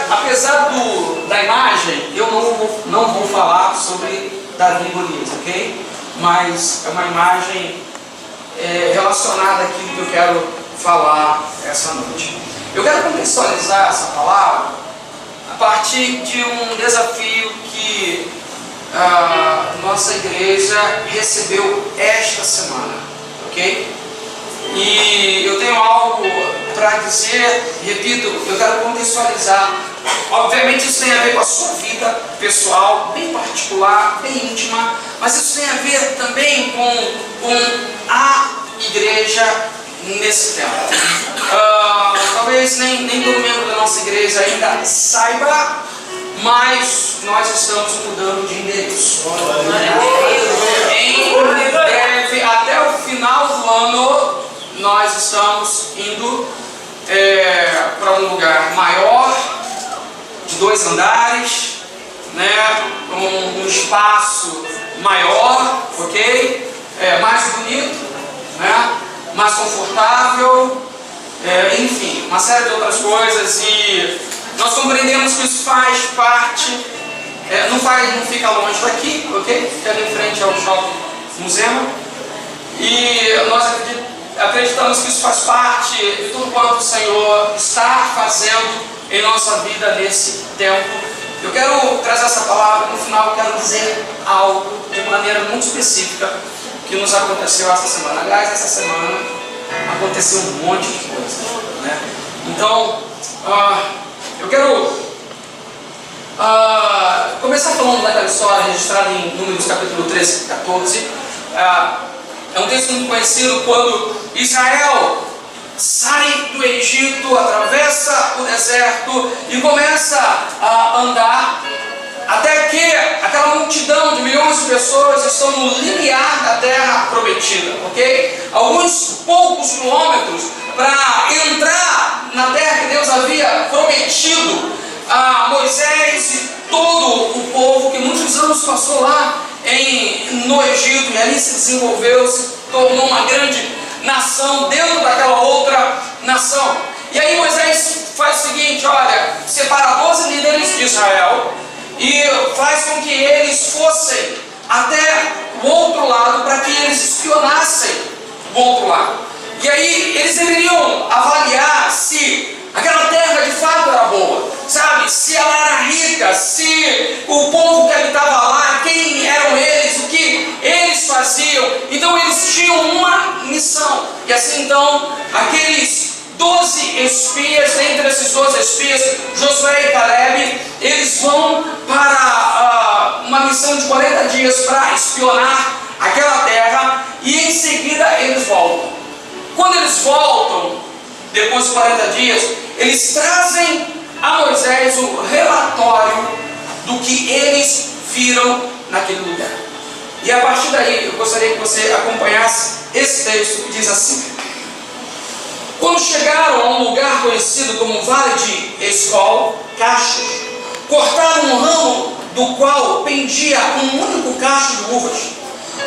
apesar da imagem, eu não vou falar sobre Davi e Golias, ok? Mas é uma imagem relacionada àquilo que eu quero falar essa noite. Eu quero contextualizar essa palavra a partir de um desafio que nossa igreja recebeu esta semana, ok? E eu tenho algo para dizer, repito, eu quero contextualizar. Obviamente isso tem a ver com a sua vida pessoal, bem particular, bem íntima, mas isso tem a ver também com a igreja nesse tempo. Talvez nem todo membro da nossa igreja ainda saiba, mas nós estamos mudando de endereço. Em breve, até o final do ano, nós estamos indo para um lugar maior, de 2 andares, né, um espaço maior, ok? Mais bonito, né, mais confortável, enfim, uma série de outras coisas. E nós compreendemos que isso faz parte, não fica longe daqui, ok? Fica ali em frente ao Shopping Museu. E nós acreditamos que isso faz parte de tudo quanto o Senhor está fazendo em nossa vida nesse tempo. Eu quero trazer essa palavra, no final eu quero dizer algo de maneira muito específica que nos aconteceu essa semana. Aliás, essa semana aconteceu um monte de coisas, né? Então, eu quero começar falando daquela história registrada em Números capítulo 13 e 14. É um texto muito conhecido quando Israel sai do Egito, atravessa o deserto e começa a andar até que aquela multidão de milhões de pessoas estão no limiar da terra prometida, ok? Alguns poucos quilômetros para entrar na terra que Deus havia prometido a Moisés e todo o povo que muitos anos passou lá no Egito, e ali se desenvolveu, se tornou uma grande nação dentro daquela outra nação. E aí Moisés faz o seguinte: olha, separa 12 líderes de Israel e faz com que eles fossem até o outro lado para que eles espionassem o outro lado. E aí eles deveriam avaliar se aquela terra de fato era boa, sabe? Se ela era rica, se o povo que habitava lá, quem eram eles, o que eles faziam. Então eles tinham uma missão. E assim então, aqueles 12 espias, dentre esses 12 espias, Josué e Caleb, eles vão para uma missão de 40 dias para espionar aquela terra, e em seguida eles voltam. Quando eles voltam, depois de 40 dias, eles trazem a Moisés o relatório do que eles viram naquele lugar. E a partir daí, eu gostaria que você acompanhasse esse texto que diz assim: quando chegaram a um lugar conhecido como Vale de Escol, cachos, cortaram um ramo do qual pendia um único cacho de uvas.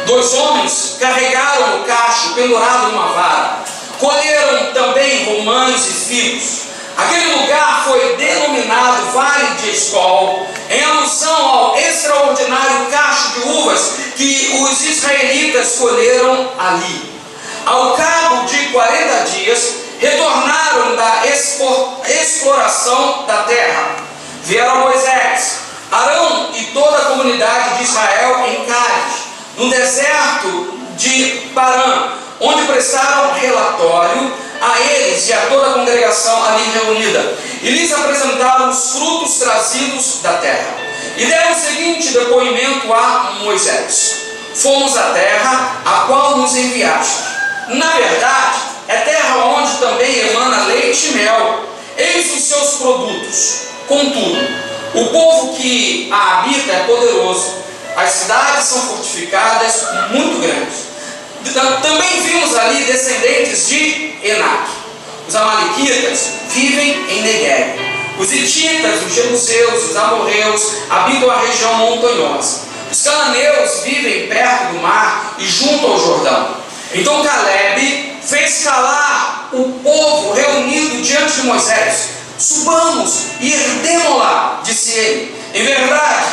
2 homens carregaram o cacho pendurado numa vara. Colheram também romães e figos. Aquele lugar foi denominado Vale de Escol, em alusão ao extraordinário cacho de uvas que os israelitas colheram ali. Ao cabo de 40 dias, retornaram da exploração da terra. Vieram Moisés, Arão e toda a comunidade de Israel em Cádiz, no deserto de Parã, onde prestaram relatório a eles e a toda a congregação ali reunida, e lhes apresentaram os frutos trazidos da terra. E deram o seguinte depoimento a Moisés: fomos à terra a qual nos enviaste. Na verdade, é terra onde também emana leite e mel. Eis os seus produtos. Contudo, o povo que a habita é poderoso. As cidades são fortificadas, muito grandes. Também vimos ali descendentes de Enac. Os amalequitas vivem em Negueb. Os hititas, os jebuseus, os amorreus habitam a região montanhosa. Os cananeus vivem perto do mar e junto ao Jordão. Então Caleb fez calar o povo reunido diante de Moisés, subamos e herdemo-la, disse ele. Em verdade,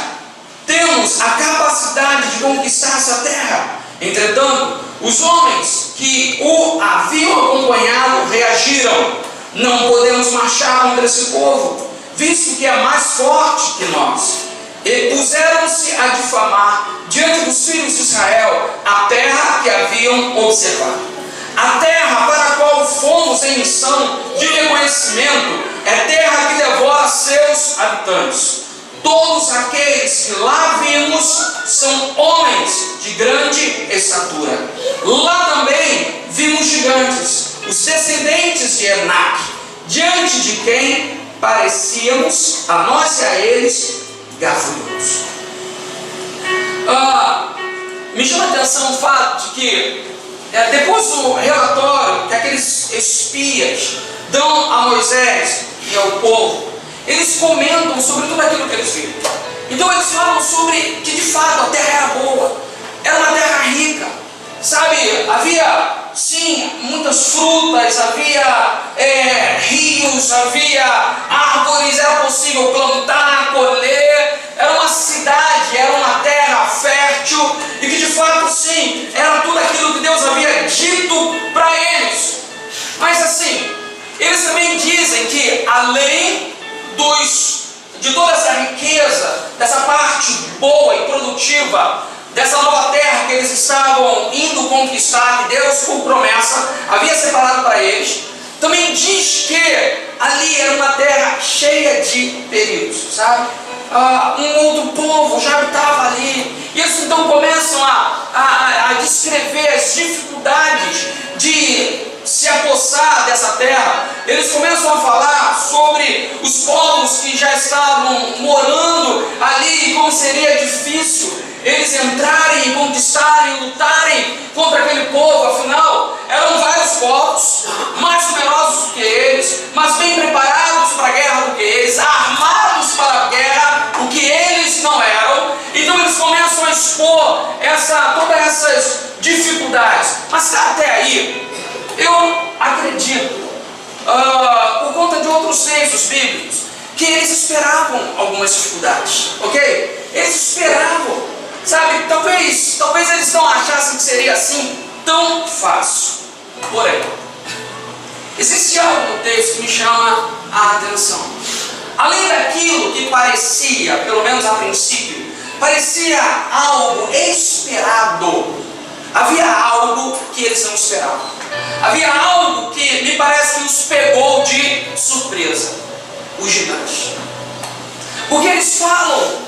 temos a capacidade de conquistar essa terra. Entretanto, os homens que o haviam acompanhado reagiram: não podemos marchar contra esse povo, visto que é mais forte que nós. E puseram-se a difamar diante dos filhos de Israel a terra que haviam observado. A terra para a qual fomos em missão de reconhecimento é terra que devora seus habitantes. Todos aqueles que lá vimos são homens de grande estatura. Lá também vimos gigantes, os descendentes de Enaque, diante de quem parecíamos, a nós e a eles, gafanhotos. Me chama a atenção o fato de que, depois do relatório que aqueles espias dão a Moisés e ao povo, eles comentam sobre tudo aquilo que eles viram. Então eles falam sobre que de fato a terra era boa, era uma terra rica, sabe? Havia sim muitas frutas, havia rios, havia árvores, era possível plantar, colher, era uma cidade, era uma terra fértil e que de fato sim, era tudo aquilo que Deus havia dito para eles. Mas assim, eles também dizem que além de toda essa riqueza, dessa parte boa e produtiva, dessa nova terra que eles estavam indo conquistar, que Deus, por promessa, havia separado para eles, também diz que ali era uma terra cheia de perigos, sabe? Um outro povo já estava ali, e eles então começam a descrever as dificuldades de se apossar dessa terra. Eles começam a falar sobre os povos que já estavam morando ali, como seria difícil eles entrarem, conquistarem, lutarem contra aquele povo. Afinal, eram vários povos, mais numerosos do que eles, mas bem preparados para a guerra do que eles, armados para a guerra, o que eles não eram. Então eles começam a expor todas essas dificuldades. Mas até aí, eu acredito, por conta de outros textos bíblicos, que eles esperavam algumas dificuldades, ok? Eles esperavam, sabe? Talvez eles não achassem que seria assim tão fácil. Porém, existe algo no texto que me chama a atenção. Além daquilo que parecia, pelo menos a princípio, parecia algo esperado, havia algo que eles não esperavam. Havia algo que me parece que os pegou de surpresa: os gigantes. Porque eles falam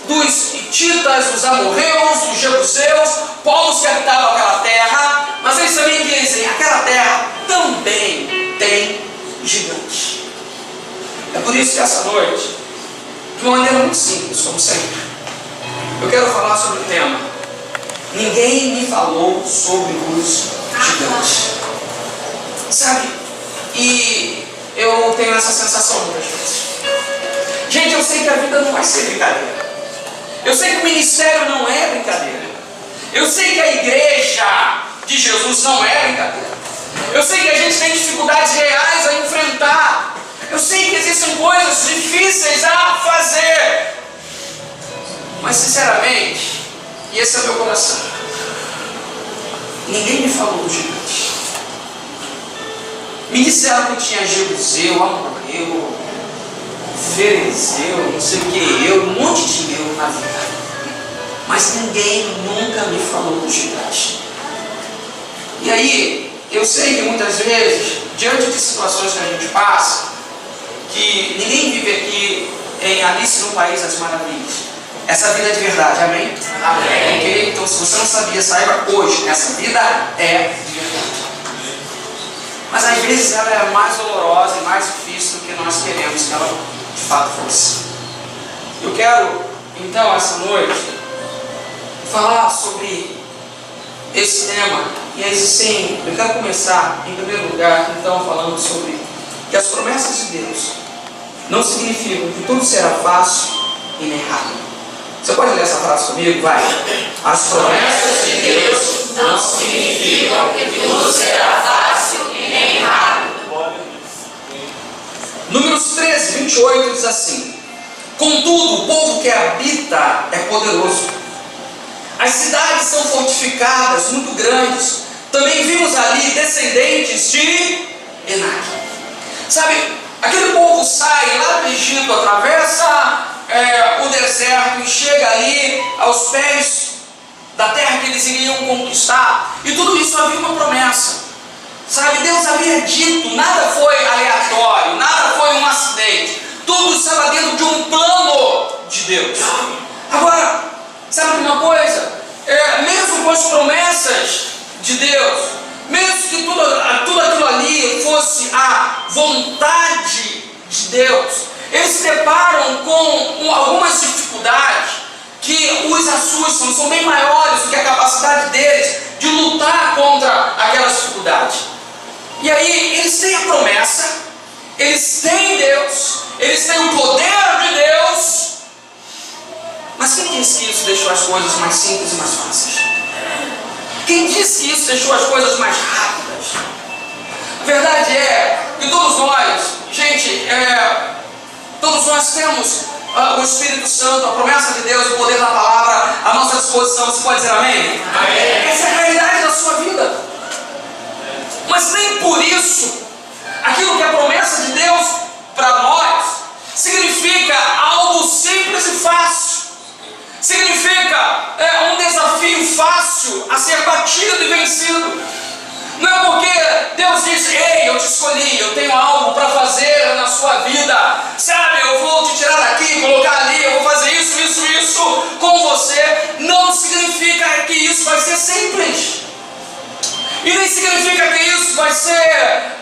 dos hititas, dos amorreus, dos jebuseus, povos que habitavam aquela terra, mas eles também dizem: aquela terra também tem gigantes. É por isso que essa noite, de uma maneira muito simples, como sempre, eu quero falar sobre o tema: ninguém me falou sobre os gigantes. Sabe? E eu tenho essa sensação muitas vezes. Gente, eu sei que a vida não vai ser brincadeira. Eu sei que o ministério não é brincadeira. Eu sei que a igreja de Jesus não é brincadeira. Eu sei que a gente tem dificuldades reais a enfrentar. Eu sei que existem coisas difíceis a fazer. Mas sinceramente, e esse é o meu coração, ninguém me falou do gigante. Me disseram que tinha jebuseu, amorreu, ferezeu, não sei o que, um monte de eu na vida. Mas ninguém nunca me falou do gigante. E aí, eu sei que muitas vezes, diante de situações que a gente passa, que ninguém vive aqui em Alice no País das Maravilhas. Essa vida é de verdade, amém? Amém. Ok? Então, se você não sabia, saiba hoje, essa vida é de verdade. Mas às vezes ela é mais dolorosa e mais difícil do que nós queremos que ela de fato fosse. Eu quero, então, essa noite, falar sobre esse tema. E aí sim, eu quero começar, em primeiro lugar, então, falando sobre que as promessas de Deus não significam que tudo será fácil e nem rápido. Você pode ler essa frase comigo? Vai. As promessas de Deus não significam que tudo será fácil e nem rápido. que habita é poderoso. As cidades são fortificadas, muito grandes. Também vimos ali descendentes de Enac. Sabe, aquele povo sai lá do Egito, atravessa o deserto e chega ali aos pés da terra que eles iriam conquistar. E tudo isso havia uma promessa. Sabe, Deus havia dito, nada foi aleatório, nada foi um acidente. Tudo estava dentro de um plano de Deus. Agora, sabe uma coisa? Mesmo com as promessas de Deus, mesmo que tudo aquilo ali fosse a vontade de Deus, eles se deparam com algumas dificuldades que os assustam, são bem maiores do que a capacidade deles de lutar contra aquelas dificuldades. E aí eles têm a promessa, eles têm Deus, eles têm o poder de Deus, mas quem disse que isso deixou as coisas mais simples e mais fáceis? Quem disse que isso deixou as coisas mais rápidas? A verdade é que todos nós, gente, todos nós temos o Espírito Santo, a promessa de Deus, o poder da palavra à nossa disposição. Você pode dizer amém? Amém. Essa é a realidade da sua vida. Mas nem por isso, aquilo que é a promessa de Deus para nós, significa algo simples e fácil. Significa um desafio fácil a ser batido e vencido. Não é porque Deus diz: ei, eu te escolhi, eu tenho algo para fazer na sua vida, sabe, eu vou te tirar daqui, colocar ali, eu vou fazer isso com você. Não significa que isso vai ser simples, e nem significa que isso vai ser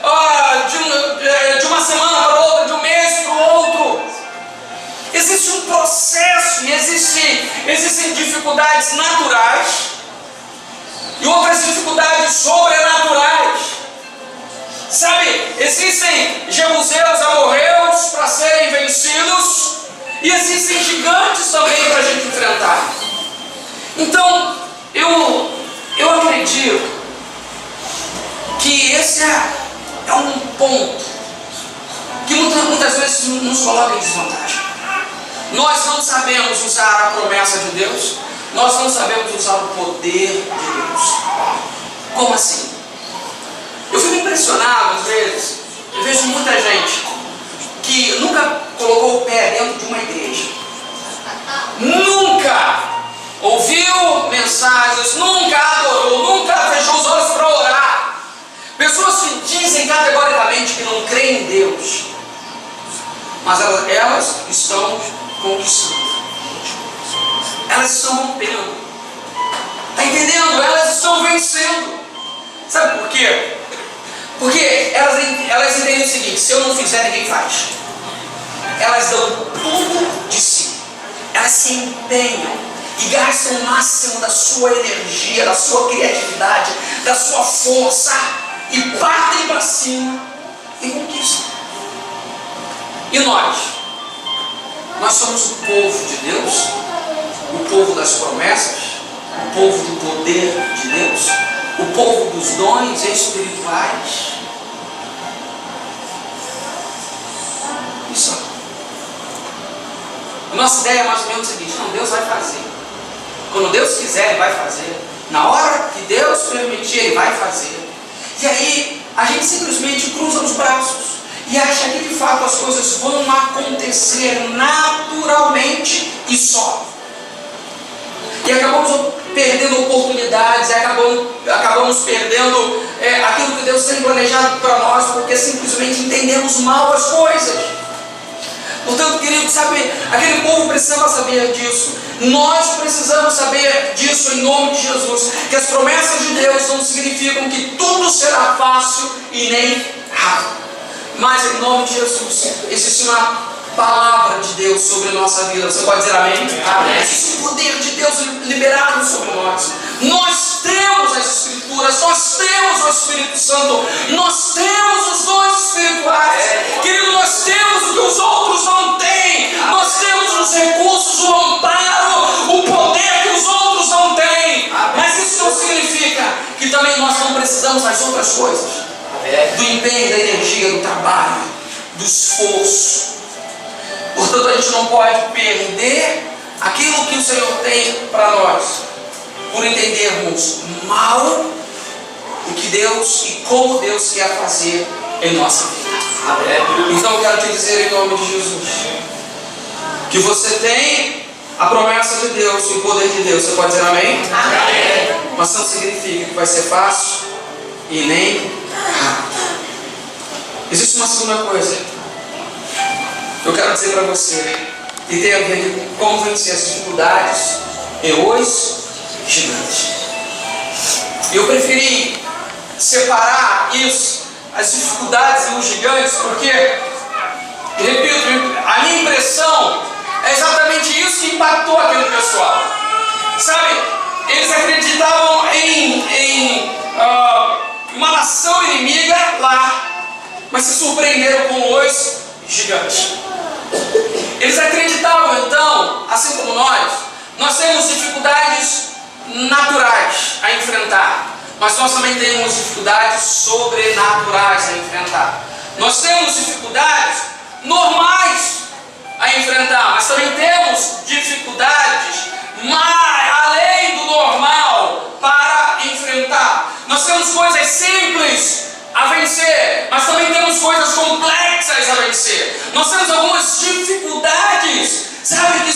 de uma semana para outra, de um mês para o outro. Existe um processo e existem dificuldades naturais e outras dificuldades sobrenaturais. Sabe, existem jebuseus, amorreus para serem vencidos, e existem gigantes também para a gente enfrentar. Então, eu acredito que esse é um ponto que muitas vezes nos coloca em desvantagem. Nós não sabemos usar a promessa de Deus, nós não sabemos usar o poder de Deus. Como assim? Eu fico impressionado às vezes, eu vejo muita gente que nunca colocou o pé dentro de uma igreja, nunca ouviu mensagens, nunca adorou, nunca fechou os olhos para orar. Pessoas que dizem categoricamente que não creem em Deus, mas elas estão conquistando, elas estão rompendo, está entendendo? Elas estão vencendo. Sabe por quê? Porque elas entendem o seguinte: se eu não fizer, ninguém faz. Elas dão tudo de si, elas se empenham e gastam o máximo da sua energia, da sua criatividade, da sua força, e partem para cima e conquistam. E nós somos o povo de Deus, o povo das promessas, o povo do poder de Deus, o povo dos dons espirituais. Isso. A nossa ideia é mais ou menos o seguinte: não, Deus vai fazer. Quando Deus quiser, Ele vai fazer. Na hora que Deus permitir, Ele vai fazer. E aí, a gente simplesmente cruza os braços e acha que de fato as coisas vão acontecer naturalmente e só. E acabamos perdendo oportunidades, acabamos perdendo aquilo que Deus tem planejado para nós, porque simplesmente entendemos mal as coisas. Portanto, querido, sabe, aquele povo precisava saber disso. Nós precisamos saber disso em nome de Jesus. Que as promessas de Deus não significam que tudo será fácil e nem rápido. Mas em nome de Jesus, existe uma palavra de Deus sobre a nossa vida. Você pode dizer amém? Amém. Existe um poder de Deus liberado sobre nós. Nós temos as Escrituras, nós temos o Espírito Santo, nós temos os dons espirituais. Querido, nós temos o que os outros não têm. Nós temos os recursos, o amparo, o poder que os outros não têm. Mas isso não significa que também nós não precisamos das outras coisas. Do empenho, da energia, do trabalho, do esforço. Portanto, a gente não pode perder aquilo que o Senhor tem para nós, por entendermos mal o que Deus e como Deus quer fazer em nossa vida. Então eu quero te dizer em nome de Jesus, que você tem a promessa de Deus e o poder de Deus. Você pode dizer amém? Amém. Mas não significa que vai ser fácil e nem rápido. Existe uma segunda coisa que eu quero dizer para você, que tem a ver com como vencer as dificuldades e os gigantes. Eu preferi separar isso, as dificuldades e os gigantes, porque, repito, a minha impressão é exatamente isso que impactou aquele pessoal. Sabe, eles acreditavam em uma nação inimiga lá, mas se surpreenderam com os gigantes. Eles acreditavam então, assim como nós temos dificuldades naturais a enfrentar, mas nós também temos dificuldades sobrenaturais a enfrentar. Nós temos dificuldades normais a enfrentar, mas também temos dificuldades além do normal para enfrentar. Nós temos coisas simples a vencer, mas também temos coisas complexas a vencer. Nós temos algumas dificuldades, sabe,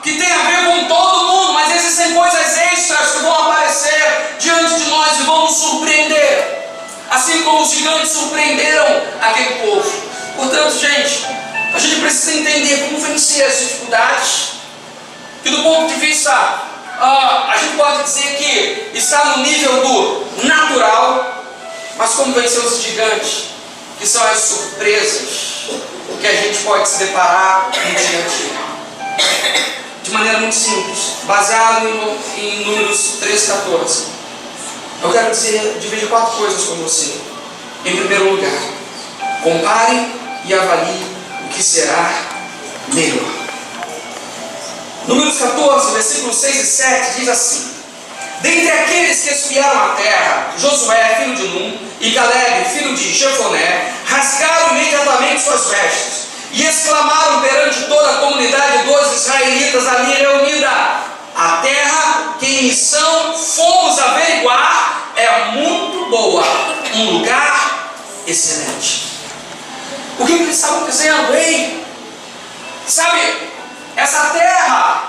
que tem a ver com todo mundo, mas existem coisas extras que vão aparecer diante de nós e vão nos surpreender, assim como os gigantes surpreenderam aquele povo. Portanto, gente, a gente precisa entender como vencer as dificuldades, que do ponto de vista, a gente pode dizer que está no nível do natural, mas como vencer os gigantes, que são as surpresas que a gente pode se deparar no dia a dia. De maneira muito simples, baseado em Números 13:14. Eu quero dividir 4 coisas com você. Em primeiro lugar, compare e avalie o que será melhor. Números 14, versículos 6 e 7 diz assim: dentre aqueles que espiaram a terra, Josué, filho de Num, e Caleb, filho de Jefoné, rasgaram imediatamente suas vestes e exclamaram perante toda a comunidade dos israelitas ali reunida: a terra que em missão fomos averiguar é muito boa, um lugar excelente. O que eles estavam dizendo? Ei, sabe, essa terra,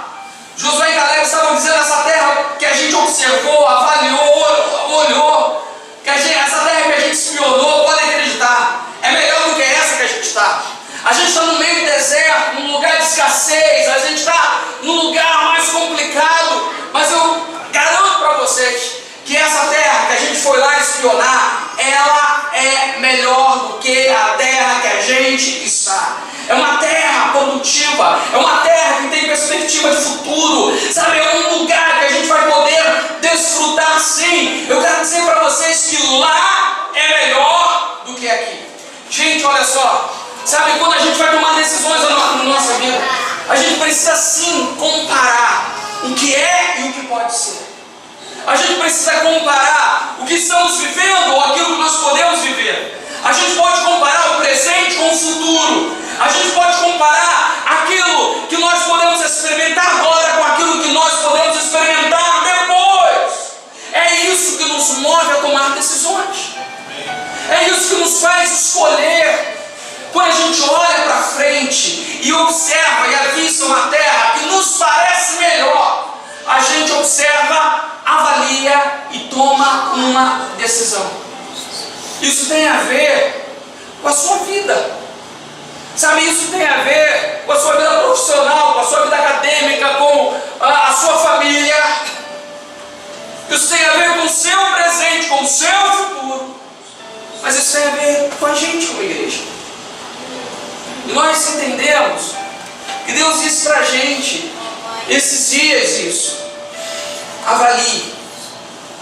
Josué e Caleb estavam dizendo, essa terra que a gente observou, avaliou, olhou, essa terra que a gente espionou, pode acreditar, é melhor do que essa que a gente está. A gente está no meio do deserto, num lugar de escassez, a gente está num lugar mais complicado, mas eu garanto para vocês que essa terra que a gente foi lá espionar, ela é melhor do que a terra que a gente está. É uma terra produtiva, é uma terra que tem perspectiva de futuro, sabe? É um lugar que a gente vai poder desfrutar sim. Eu quero dizer para vocês que lá é melhor do que aqui. Gente, olha só, sabe, quando a gente vai tomar decisões na nossa vida, a gente precisa sim comparar o que é e o que pode ser. A gente precisa comparar o que estamos vivendo ou aquilo que nós podemos viver. A gente pode comparar o presente com o futuro. A gente pode comparar aquilo que nós podemos experimentar agora com aquilo que nós podemos experimentar depois. É isso que nos move a tomar decisões. É isso que nos faz escolher. Quando a gente olha para frente e observa e avista uma terra que nos parece melhor, a gente observa, avalia e toma uma decisão. Isso tem a ver com a sua vida. Sabe, isso tem a ver com a sua vida profissional, com a sua vida acadêmica, com a sua família. Isso tem a ver com o seu presente, com o seu futuro. Mas isso tem a ver com a gente como igreja. E nós entendemos que Deus disse para a gente esses dias isso. Avalie,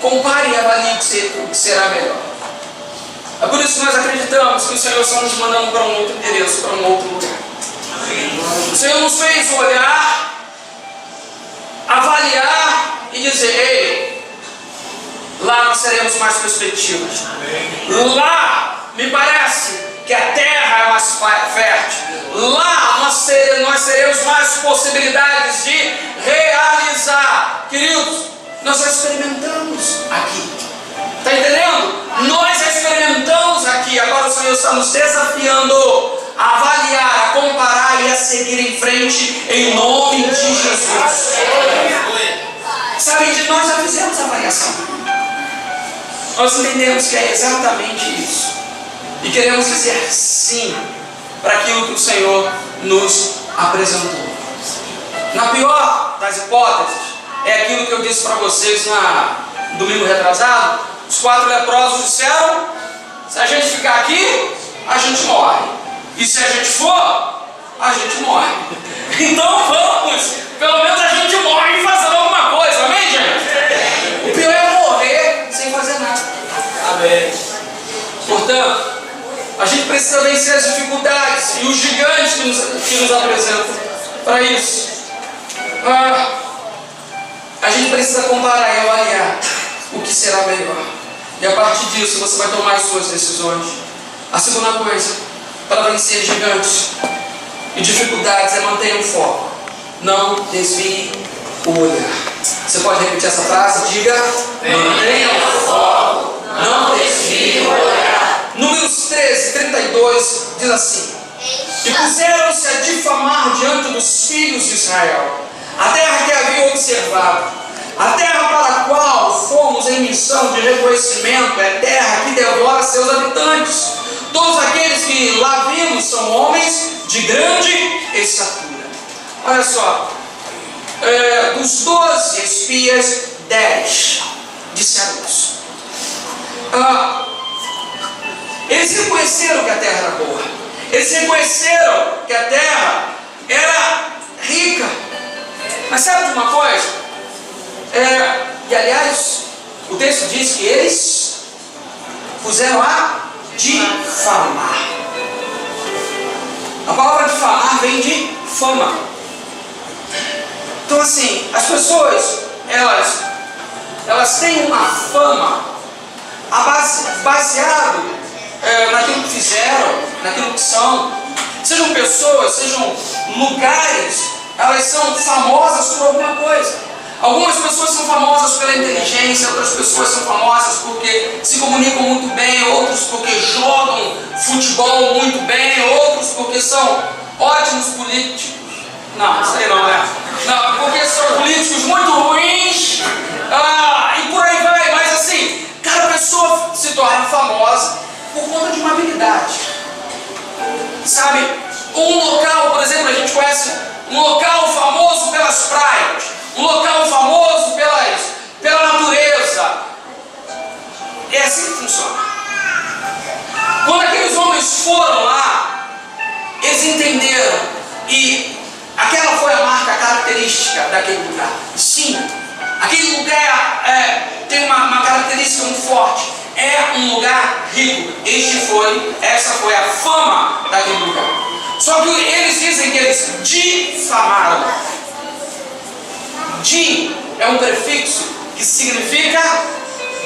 compare e avalie o que será melhor. É por isso que nós acreditamos que o Senhor está nos mandando para um outro endereço, para um outro lugar. O Senhor nos fez olhar, avaliar e dizer: ei, lá nós teremos mais perspectivas. Lá me parece que a terra é mais fértil. Lá nós teremos mais possibilidades de realizar. Queridos, nós já experimentamos aqui. Está entendendo? Nós já experimentamos aqui. Agora o Senhor está nos desafiando a avaliar, a comparar e a seguir em frente em nome de Jesus. Sabe, nós já fizemos a avaliação. Nós entendemos que é exatamente isso. E queremos dizer sim para aquilo que o Senhor nos apresentou. Na pior das hipóteses, é aquilo que eu disse para vocês no domingo retrasado. Os 4 leprosos disseram: se a gente ficar aqui, a gente morre. E se a gente for, a gente morre. Então vamos, pelo menos a gente morre fazendo alguma coisa, amém, gente? O pior é morrer sem fazer nada. Amém. Portanto, a gente precisa vencer as dificuldades e os gigantes que nos apresentam. Para isso, a gente precisa comparar e avaliar o que será melhor. E a partir disso você vai tomar as suas decisões. A segunda coisa, para vencer gigantes e dificuldades, é manter o foco. Não desvie o olhar. Você pode repetir essa frase? Diga: mantenha o foco, não desvie o olhar. Números 13, 32 diz assim: e puseram-se a difamar diante dos filhos de Israel a terra que haviam observado. A terra para a qual fomos em missão de reconhecimento é terra que devora seus habitantes. Todos aqueles que lá vimos são homens de grande estatura. Olha só, dos 12 espias, 10 disseram isso. Eles reconheceram que a terra era boa. Eles reconheceram que a terra era rica. Mas sabe de uma coisa? E aliás, o texto diz que eles puseram a difamar. A palavra difamar vem de fama. Então assim, as pessoas, elas têm uma fama baseado naquilo que fizeram, naquilo que são. Sejam pessoas, sejam lugares, elas são famosas por alguma coisa. Algumas pessoas são famosas pela inteligência, outras pessoas são famosas porque se comunicam muito bem, outros porque jogam futebol muito bem, outros porque são ótimos políticos. Não, isso aí não, né? Não, porque são políticos muito ruins, e por aí vai. Mas assim, cada pessoa se torna famosa por conta de uma habilidade. Sabe, um local, por exemplo, a gente conhece um local famoso pelas praias, um local famoso pela natureza. É assim que funciona. Quando aqueles homens foram lá, eles entenderam, e aquela foi a marca característica daquele lugar. Sim, aquele lugar tem uma característica muito forte. É um lugar rico. Essa foi a fama daquele lugar. Só que eles dizem que eles difamaram. Di é um prefixo que significa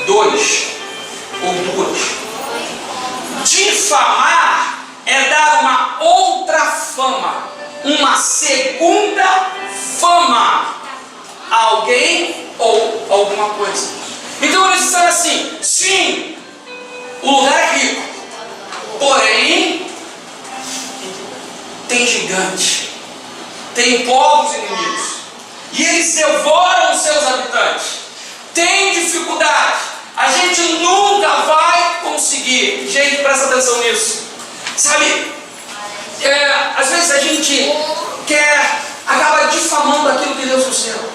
dois ou duas. Difamar é dar uma outra fama, uma segunda fama a alguém ou alguma coisa. Então eles disseram assim: sim, o lugar é rico, porém tem gigante, tem povos inimigos, e eles devoram os seus habitantes. Tem dificuldade, a gente nunca vai conseguir. Gente, presta atenção nisso. Sabe, às vezes a gente acaba difamando aquilo que Deus nos deu.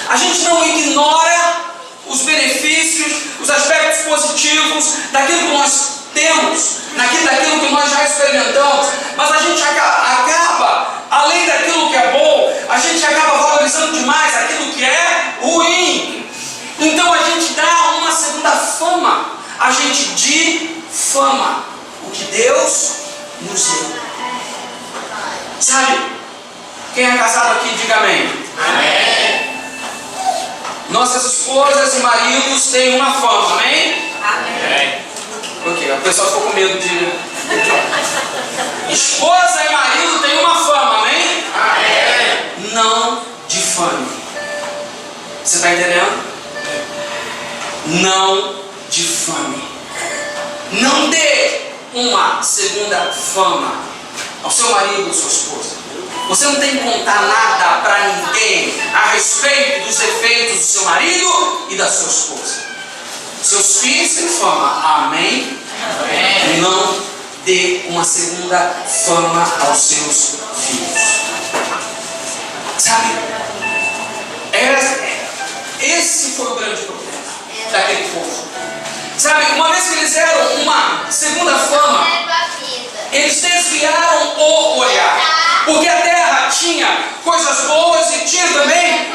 A gente não ignora os benefícios, os aspectos positivos daquilo que nós temos, daquilo que nós já experimentamos, mas a gente acaba, além daquilo que é bom, a gente acaba valorizando demais aquilo que é ruim. Então a gente dá uma segunda fama, a gente difama o que Deus nos deu. Sabe, quem é casado aqui, diga amém. Amém. Nossas esposas e maridos têm uma fama, amém? Amém. Ok, a pessoa ficou com medo de... Esposa e marido têm uma fama, amém? Amém. Não difame. Você está entendendo? Não difame. Não dê uma segunda fama ao seu marido ou sua esposa. Você não tem que contar nada para ninguém a respeito dos defeitos do seu marido e da sua esposa. Seus filhos têm fama, amém? Amém. Não dê uma segunda fama aos seus filhos. Sabe? Esse foi o grande problema daquele povo. Sabe, uma vez que eles deram uma segunda fama, eles desviaram o olhar. Porque a terra tinha coisas boas e tinha também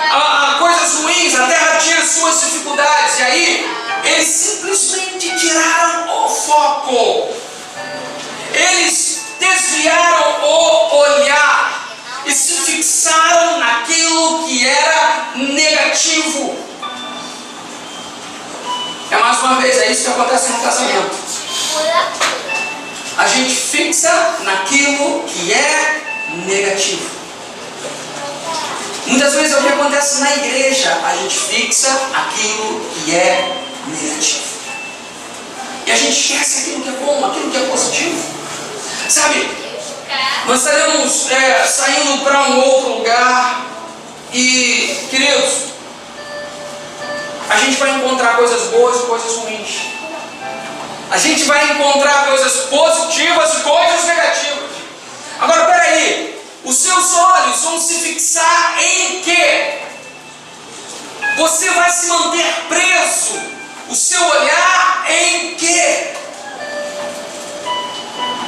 coisas ruins. A terra tinha suas dificuldades. E aí, eles simplesmente tiraram o foco. Eles desviaram o olhar e se fixaram naquilo que era negativo. Mais uma vez, é isso que acontece no casamento. A gente fixa naquilo que é negativo. Muitas vezes é o que acontece na igreja. A gente fixa aquilo que é negativo. E a gente esquece aquilo que é bom, aquilo que é positivo. Sabe, nós estaremos saindo para um outro lugar. E, queridos, a gente vai encontrar coisas boas e coisas ruins. A gente vai encontrar coisas positivas e coisas negativas. Agora, peraí. Os seus olhos vão se fixar em quê? Você vai se manter preso. O seu olhar em quê?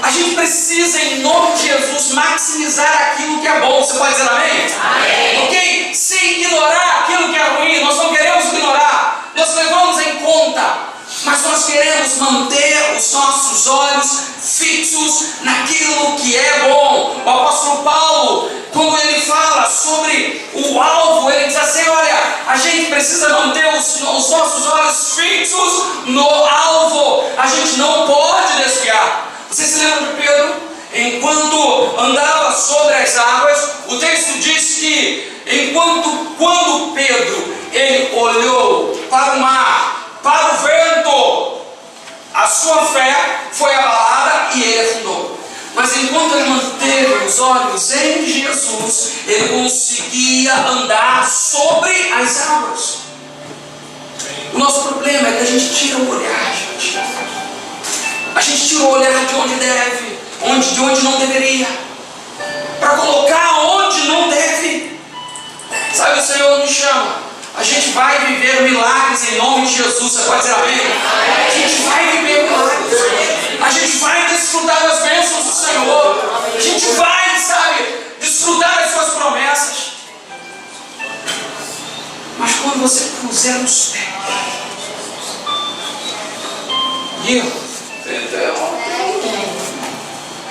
A gente precisa, em nome de Jesus, maximizar aquilo que é bom. Você pode dizer amém? Amém. Ok? Sem ignorar aquilo que é ruim. Nós não queremos ignorar. Nós levamos em conta. Mas nós queremos manter os nossos olhos fixos naquilo que é bom. O apóstolo Paulo, quando ele fala sobre o alvo, ele diz assim: olha, a gente precisa manter os nossos olhos fixos no alvo. A gente não pode desviar. Você se lembra de Pedro? Enquanto andava sobre as águas, o texto diz que quando Pedro ele olhou para o mar, para o vento, a sua fé foi abalada e ele afundou. Mas enquanto ele manteve os olhos em Jesus, ele conseguia andar sobre as águas. O nosso problema é que a gente tira o olhar, gente. A gente tira o olhar de onde deve, de onde não deveria, para colocar onde não deve. Sabe, o Senhor nos chama. A gente vai viver milagres em nome de Jesus. Você pode dizer amém? A gente vai viver milagres. A gente vai desfrutar das bênçãos do Senhor. A gente vai, sabe, desfrutar das suas promessas. Mas quando você puser os pés,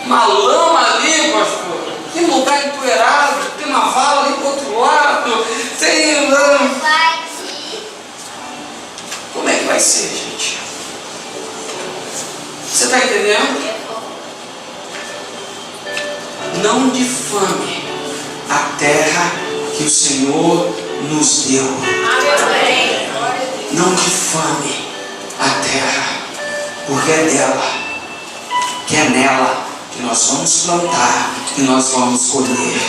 uma lama ali, pastor, tem um lugar empoeirado, tem uma vala ali pro outro lado, tem como é que vai ser, gente? Você está entendendo? Não difame a terra que o Senhor nos deu. Não difame a terra, porque é dela, que é nela que nós vamos plantar e nós vamos colher.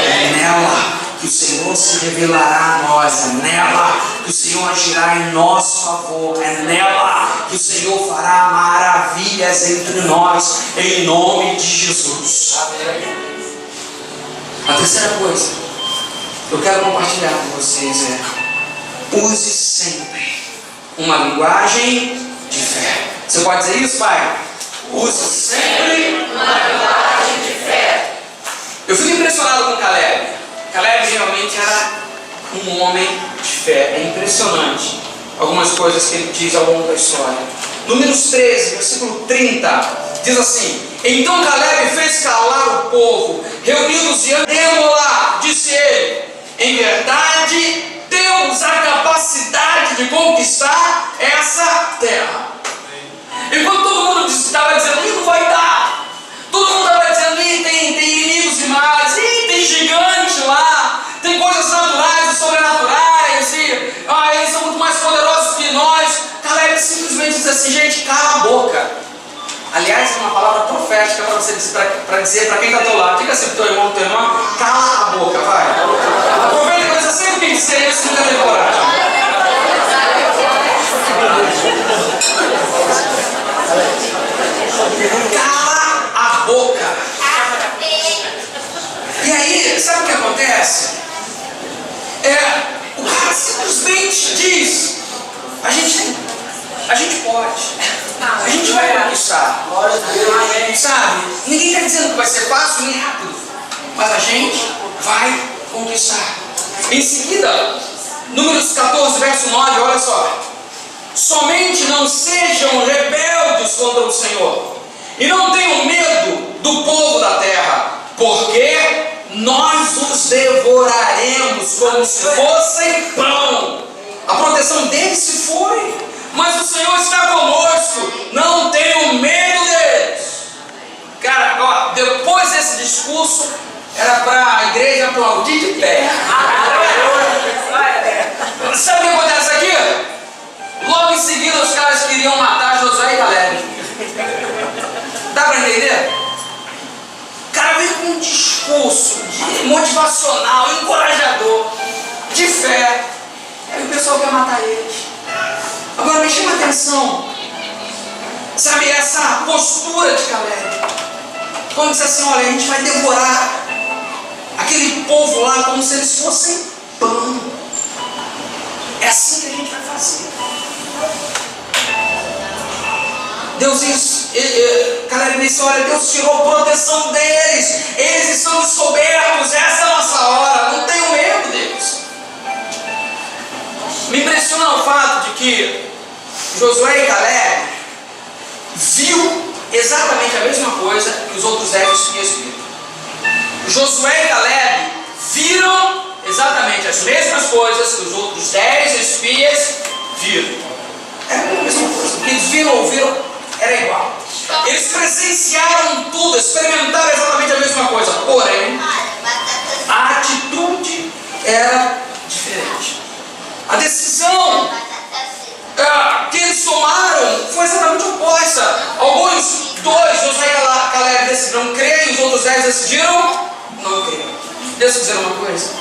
É nela que o Senhor se revelará a nós. É nela que o Senhor agirá em nosso favor. É nela que o Senhor fará maravilhas entre nós, em nome de Jesus. A terceira coisa que eu quero compartilhar com vocês é: use sempre uma linguagem de fé. Você pode dizer isso, pai? Use sempre uma linguagem de fé. Eu fico impressionado com Caleb. Caleb realmente era um homem de fé. É impressionante algumas coisas que ele diz ao longo da história. Números 13, versículo 30, diz assim: então Caleb fez calar o povo, reunidos e andemos lá, disse ele: em verdade temos a capacidade de conquistar essa terra. Enquanto todo mundo estava dizendo que não vai dar, todo mundo estava assim, gente, cala a boca. Aliás, é uma palavra profética para você dizer para quem está ao teu lado. Diga assim para o teu irmão, tua irmã, cala a boca, vai. Aproveita que você sempre tem que dizer isso, nunca teve coragem. Cala a boca. E aí, sabe o que acontece? O cara simplesmente diz: a gente pode. A gente vai conquistar. Sabe? Ninguém está dizendo que vai ser fácil nem rápido. Mas a gente vai conquistar. Em seguida, Números 14, verso 9, olha só. Somente não sejam rebeldes contra o Senhor. E não tenham medo do povo da terra. Porque nós os devoraremos como se fossem pão. A proteção deles se foi. Mas o Senhor está conosco, não tenham medo deles. Cara, ó, depois desse discurso, era para a igreja aplaudir de pé. Sabe o que acontece aqui? Logo em seguida, os caras queriam matar Josué e Caleb. Dá para entender? O cara veio com um discurso motivacional, encorajador, de fé. Aí o pessoal quer matar eles. Agora me chama a atenção, sabe, essa postura de Caleb, quando diz assim: olha, a gente vai devorar aquele povo lá como se eles fossem pão. É assim que a gente vai fazer. Deus diz, Caleb disse: olha, Deus tirou a proteção deles, eles estão descobertos, essa é a nossa hora, não tenham medo deles. Me impressiona o fato de que Josué e Caleb viu exatamente a mesma coisa que os outros 10 espias viram. Josué e Caleb viram exatamente as mesmas coisas que os outros 10 espias viram. Era a mesma coisa. O que eles viram ou ouviram era igual. Eles presenciaram tudo, experimentaram exatamente a mesma coisa. Porém, a atitude era diferente. A decisão que eles tomaram foi exatamente oposta. Alguns, 2, Josué e Caleb decidiram crer, e os outros 10 decidiram não crer. Deixa eu dizer uma coisa.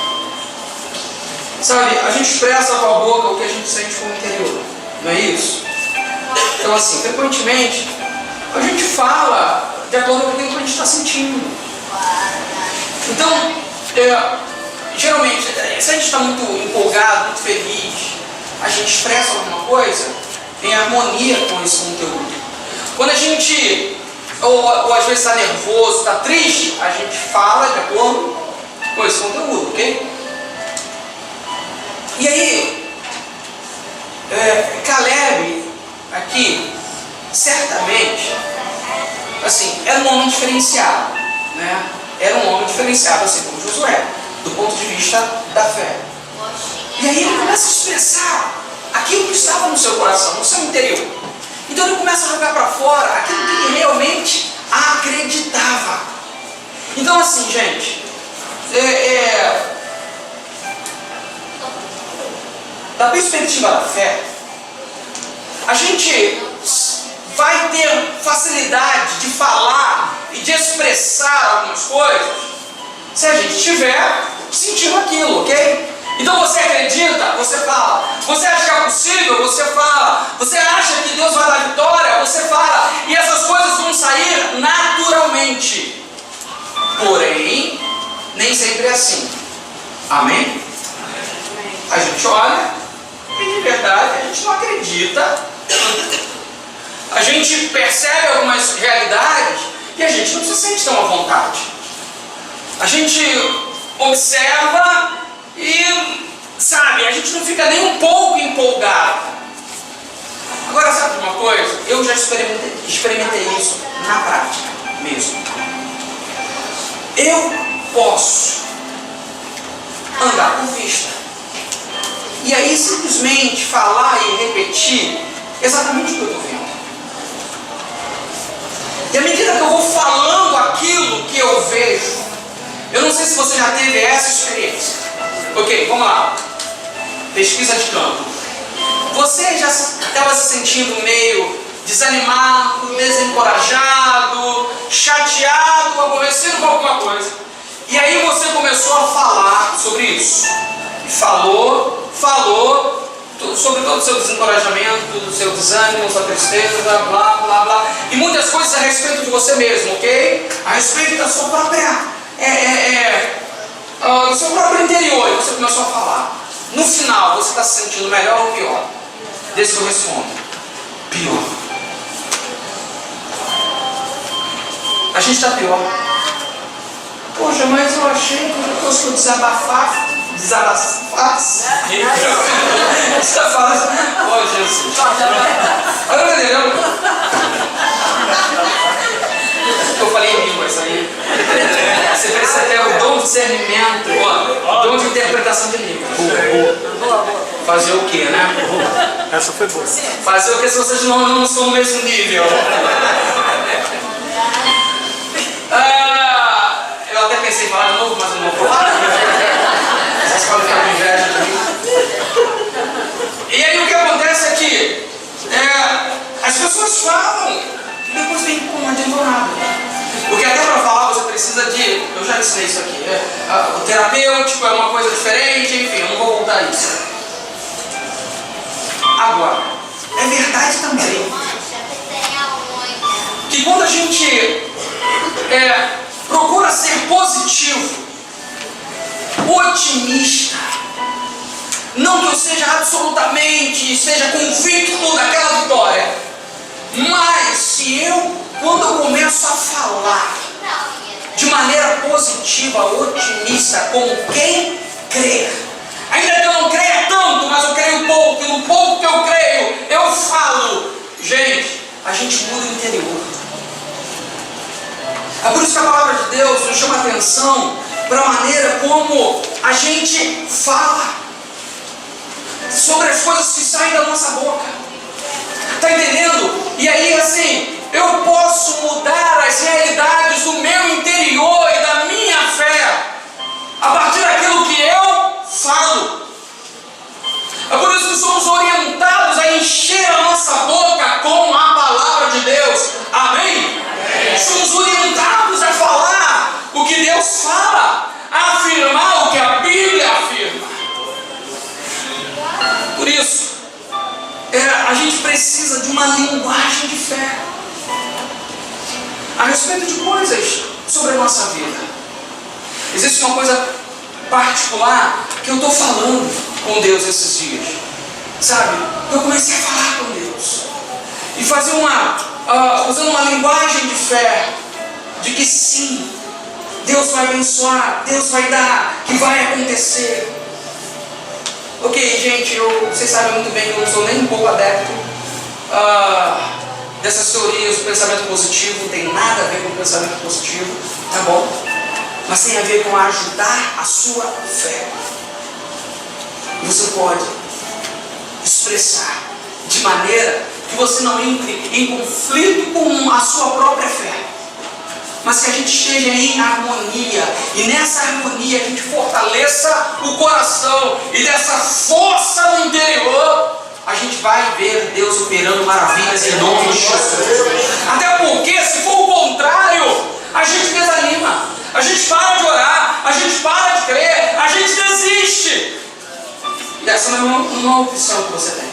Sabe, a gente expressa com a boca o que a gente sente com o interior, não é isso? Então, assim, frequentemente a gente fala de acordo com aquilo que a gente está sentindo. Então, geralmente, se a gente está muito empolgado, muito feliz, a gente expressa alguma coisa em harmonia com esse conteúdo. Quando a gente, ou às vezes está nervoso, está triste, a gente fala de acordo com esse conteúdo, ok? E aí, Caleb, aqui, certamente, assim, era um homem diferenciado, né? Era um homem diferenciado, assim como Josué, do ponto de vista da fé. E aí ele começa a expressar aquilo que estava no seu coração, no seu interior. Então ele começa a jogar para fora aquilo que ele realmente acreditava. Então, assim, gente, da perspectiva da fé, a gente vai ter facilidade de falar e de expressar algumas coisas se a gente estiver sentindo aquilo, ok? Então você acredita, você fala. Você acha que é possível, você fala. Você acha que Deus vai dar vitória, você fala. E essas coisas vão sair naturalmente. Porém, nem sempre é assim. Amém? A gente olha e de verdade a gente não acredita. A gente percebe algumas realidades e a gente não se sente tão à vontade. A gente observa e, sabe, a gente não fica nem um pouco empolgado. Agora, sabe uma coisa? Eu já experimentei isso na prática mesmo. Eu posso andar com vista e aí simplesmente falar e repetir exatamente o que eu estou vendo. E à medida que eu vou falando aquilo que eu vejo, eu não sei se você já teve essa experiência. Ok, vamos lá. Pesquisa de campo. Você já estava se sentindo meio desanimado, desencorajado, chateado, aborrecido com alguma coisa. E aí você começou a falar sobre isso. Falou sobre todo o seu desencorajamento, do seu desânimo, sua tristeza, blá, blá, blá. E muitas coisas a respeito de você mesmo, ok? A respeito da sua própria, do seu próprio interior. E você começou a falar. No final, você está se sentindo melhor ou pior? Desde que eu respondo. Pior. A gente está pior. Poxa, mas eu achei que depois que eu desabafasse. Você está falando assim, oh Jesus. Olha, entendeu? Eu falei em língua isso aí. Você precisa ter o dom de discernimento, o dom de interpretação de língua. Fazer o que, né? Essa foi boa. Fazer o que se vocês não estão no mesmo nível. Eu até pensei em falar de novo, mas eu não vou falar. Vocês podem ficar com inveja de mim. E aí o que acontece é que as pessoas falam e depois vem com uma nada. Porque até para falar você precisa de... Eu já ensinei isso aqui. O terapêutico é uma coisa diferente, enfim, eu não vou voltar a isso. Agora, é verdade também que quando a gente procura ser positivo, otimista, não que eu seja esteja convicto daquela vitória, mas se quando eu começo a falar de maneira positiva, otimista, como quem crê, ainda que eu não creia tanto, mas eu creio pouco, e no pouco que eu creio, eu falo, gente, a gente muda o interior. É por isso que a palavra de Deus nos chama a atenção para a maneira como a gente fala sobre as coisas que saem da nossa boca. Está entendendo? E aí assim, eu posso mudar as realidades do meu interior e da minha fé a partir daquilo que eu falo. É por isso que somos orientados a encher a nossa boca com a palavra de Deus. Amém? Somos orientados a falar o que Deus fala, a afirmar o que a Bíblia afirma. Por isso, a gente precisa de uma linguagem de fé a respeito de coisas sobre a nossa vida. Existe uma coisa particular que eu estou falando com Deus esses dias, sabe? Eu comecei a falar com Deus e fazer usando uma linguagem de fé, de que sim, Deus vai abençoar, Deus vai dar, que vai acontecer. Ok, gente, vocês sabem muito bem que eu não sou nem um pouco adepto dessas teorias do pensamento positivo, não tem nada a ver com o pensamento positivo, tá bom? Mas tem a ver com ajudar a sua fé. Você pode expressar de maneira que você não entre em conflito com a sua própria fé, mas que a gente esteja em harmonia, e nessa harmonia a gente fortaleça o coração, e dessa força no interior a gente vai ver Deus operando maravilhas em nome de Jesus. Até porque se for o contrário, a gente desanima, a gente para de orar, a gente para de crer, a gente desiste. E essa não é uma opção que você tem.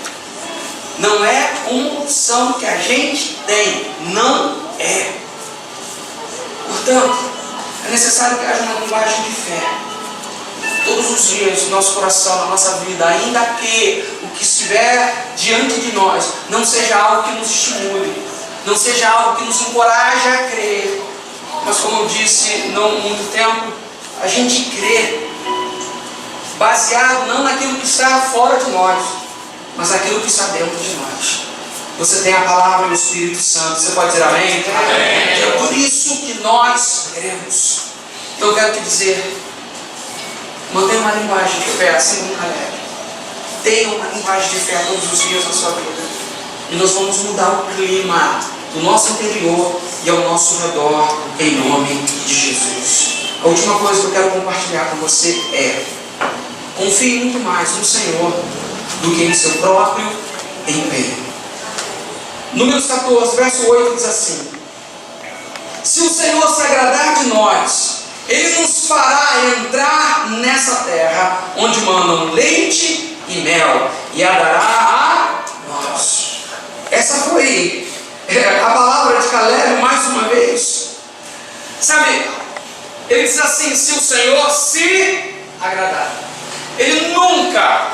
Não é uma opção que a gente tem. Não é. Portanto, é necessário que haja uma linguagem de fé todos os dias no nosso coração, na nossa vida, ainda que o que estiver diante de nós não seja algo que nos estimule, não seja algo que nos encoraje a crer, mas como eu disse não há muito tempo, a gente crê baseado não naquilo que está fora de nós, mas naquilo que está dentro de nós. Você tem a palavra do Espírito Santo. Você pode dizer amém? Amém. É por isso que nós cremos. Então eu quero te dizer, mantenha uma linguagem de fé, assim como Caleb. Tenha uma linguagem de fé todos os dias na sua vida. E nós vamos mudar o clima do nosso interior e ao nosso redor, em nome de Jesus. A última coisa que eu quero compartilhar com você é: confie muito mais no Senhor do que em seu próprio empenho. Números 14, verso 8 diz assim: se o Senhor se agradar de nós, Ele nos fará entrar nessa terra, onde mandam leite e mel, e a dará a nós. Essa foi a palavra de Caleb mais uma vez. Sabe, ele diz assim: se o Senhor se agradar. Ele nunca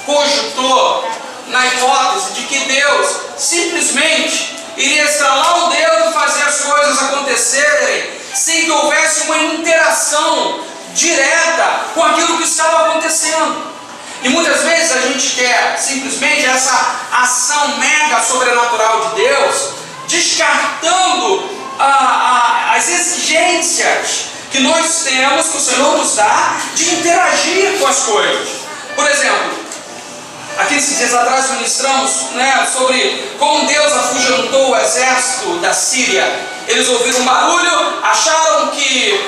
cogitou na hipótese de que Deus simplesmente iria estralar o dedo e fazer as coisas acontecerem sem que houvesse uma interação direta com aquilo que estava acontecendo. E muitas vezes a gente quer simplesmente essa ação mega sobrenatural de Deus, descartando as exigências que nós temos, que o Senhor nos dá, de interagir com as coisas. Por exemplo, aqui esses dias atrás ministramos sobre como Deus afugentou o exército da Síria. Eles ouviram um barulho, acharam que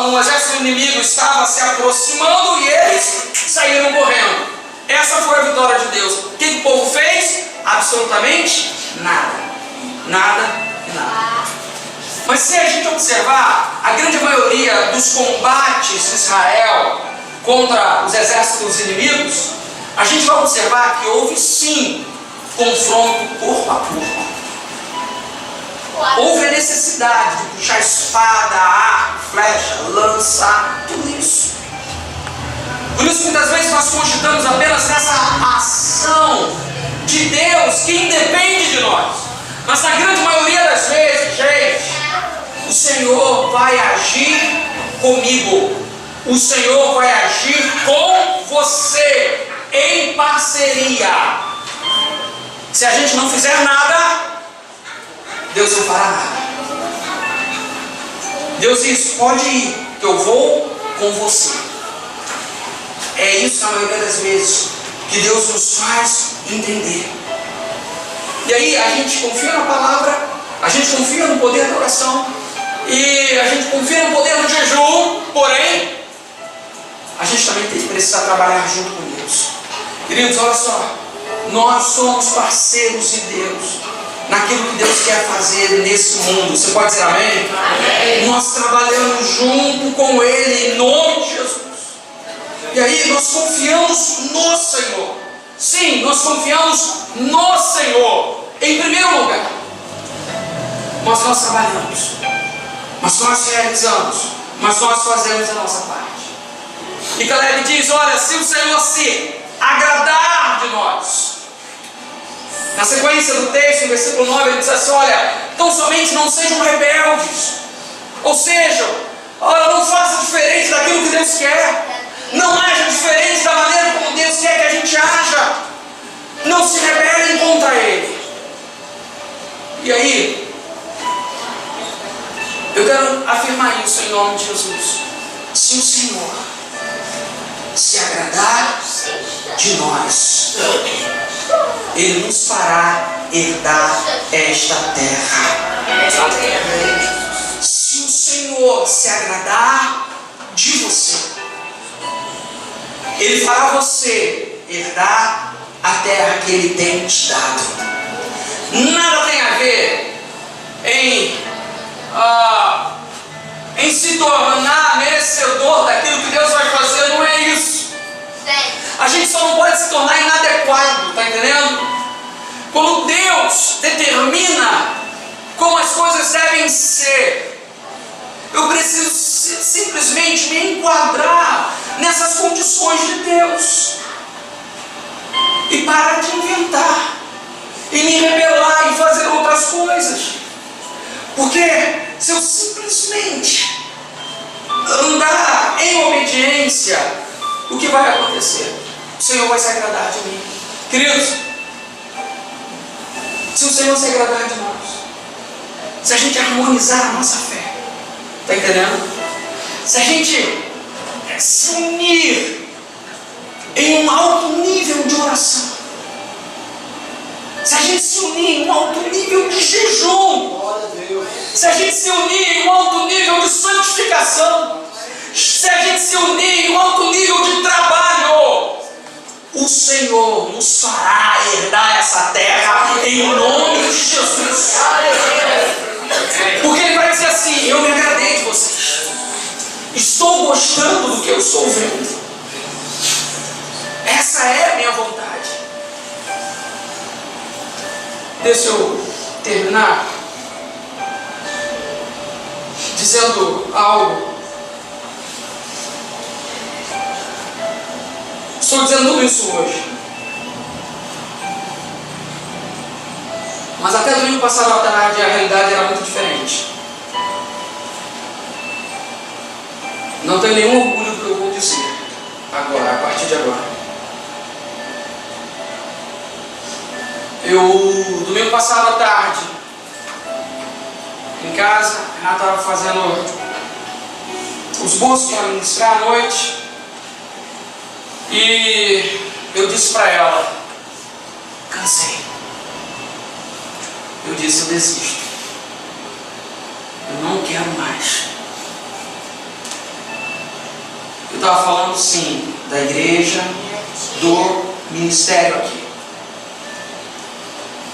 um exército inimigo estava se aproximando e eles saíram correndo. Essa foi a vitória de Deus. O que o povo fez? Absolutamente nada. Nada e nada. Mas se a gente observar, a grande maioria dos combates de Israel contra os exércitos inimigos, a gente vai observar que houve sim confronto corpo a corpo. Houve a necessidade de puxar espada, arco, flecha, lança, tudo isso. Por isso muitas vezes nós cogitamos apenas nessa ação de Deus que independe de nós. Mas na grande maioria das vezes, gente, o Senhor vai agir comigo. O Senhor vai agir com você, em parceria. Se a gente não fizer nada, Deus não fará nada. Deus diz: pode ir, que eu vou com você. É isso na maioria das vezes que Deus nos faz entender. E aí a gente confia na palavra, a gente confia no poder da oração, e a gente confia no poder do jejum, porém a gente também precisa trabalhar junto com Deus. Queridos, olha só, nós somos parceiros de Deus naquilo que Deus quer fazer nesse mundo. Você pode dizer amém? Amém. Nós trabalhamos junto com Ele em nome de Jesus. E aí nós confiamos no Senhor. Sim, nós confiamos no Senhor em primeiro lugar. Mas nós trabalhamos, mas nós realizamos, mas nós fazemos a nossa parte. E Caleb diz: olha, se o Senhor se agradar de nós. Na sequência do texto, no versículo 9, ele diz assim: olha, então somente não sejam rebeldes. Ou seja, olha, não faça diferente daquilo que Deus quer. Não haja diferente da maneira como Deus quer que a gente haja. Não se rebelem contra Ele. E aí, eu quero afirmar isso em nome de Jesus. Se o Senhor se agradar de nós, Ele nos fará herdar esta terra. Se o Senhor se agradar de você, Ele fará você herdar a terra que Ele tem te dado. Nada tem a ver em se tornar merecedor daquilo que Deus vai fazer, não é isso. A gente só não pode se tornar inadequado, está entendendo? Quando Deus determina como as coisas devem ser, eu preciso simplesmente me enquadrar nessas condições de Deus e parar de inventar e me rebelar e fazer outras coisas. Porque se eu simplesmente andar em obediência, o que vai acontecer? O Senhor vai se agradar de mim. Queridos, se o Senhor se agradar de nós, se a gente harmonizar a nossa fé, está entendendo? Se a gente se unir em um alto nível de oração, se a gente se unir em um alto nível de jejum, se a gente se unir em um alto nível de santificação, se a gente se unir em um alto nível de trabalho, o Senhor nos fará herdar essa terra em nome de Jesus. Porque Ele vai dizer assim: eu me agradei de vocês, estou gostando do que eu estou vendo, essa é a minha vontade. Deixa eu terminar dizendo algo. Estou dizendo tudo isso hoje, mas até domingo passado à tarde a realidade era muito diferente. Não tenho nenhum orgulho do que eu vou dizer agora, a partir de agora. Domingo passado à tarde, em casa, a Renata estava fazendo os bolsos para ministrar à noite, e eu disse para ela: cansei. Eu disse: eu desisto, eu não quero mais. Eu estava falando sim da igreja, do ministério aqui.